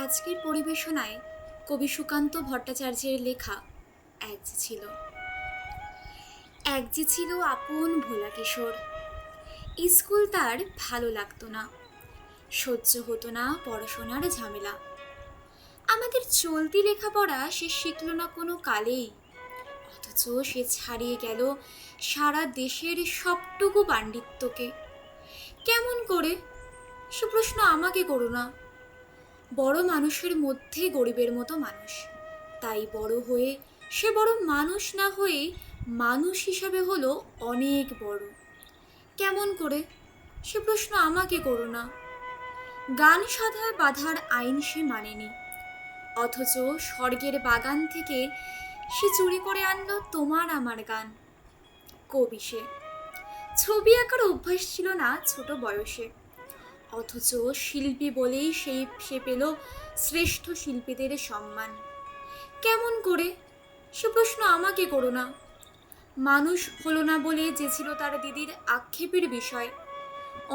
আজকের পরিবেশনায় কবি সুকান্ত ভট্টাচার্যের লেখা এক যে ছিল। এক যে ছিল আপন ভোলা কিশোর। স্কুল তার ভালো লাগতো না, সহ্য হতো না পড়াশোনার ঝামেলা। আমাদের চলতি লেখাপড়া সে শিখল না কোনো কালেই, অথচ সে ছাড়িয়ে গেল সারা দেশের সবটুকু পাণ্ডিত্যকে। কেমন করে, সে প্রশ্ন আমাকে করো না। বড় মানুষের মধ্যে গরিবের মতো মানুষ, তাই বড় হয়ে সে বড় মানুষ না হয়ে মানুষ হিসাবে হলো অনেক বড়। কেমন করে, সে প্রশ্ন আমাকে করো না। গান সাধা বাধার আইন সে মানেনি, অথচ স্বর্গের বাগান থেকে সে চুরি করে আনলো তোমার আমার গান। কবি সে। ছবি আঁকার অভ্যাস ছিল না ছোট বয়সে, অথচ শিল্পী বলেই সে পেল শ্রেষ্ঠ শিল্পীদের সম্মান। কেমন করে, সে প্রশ্ন আমাকে করো না। মানুষ হলো না বলে যে ছিল তার দিদির আক্ষেপের বিষয়।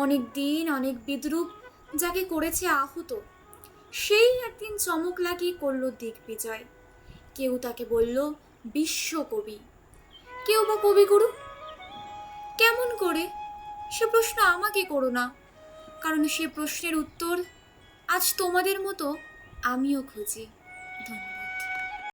অনেক দিন অনেক বিদ্রূপ যাকে করেছে আহত, সেই একদিন চমক লাগিয়ে করল দিগ্বিজয়। কেউ তাকে বলল বিশ্বকবি, কেউ বা কবিগুরু। কেমন করে, সে প্রশ্ন আমাকে করো না, কারণ সে প্রশ্নের উত্তর আজ তোমাদের মতো আমিও খুঁজি।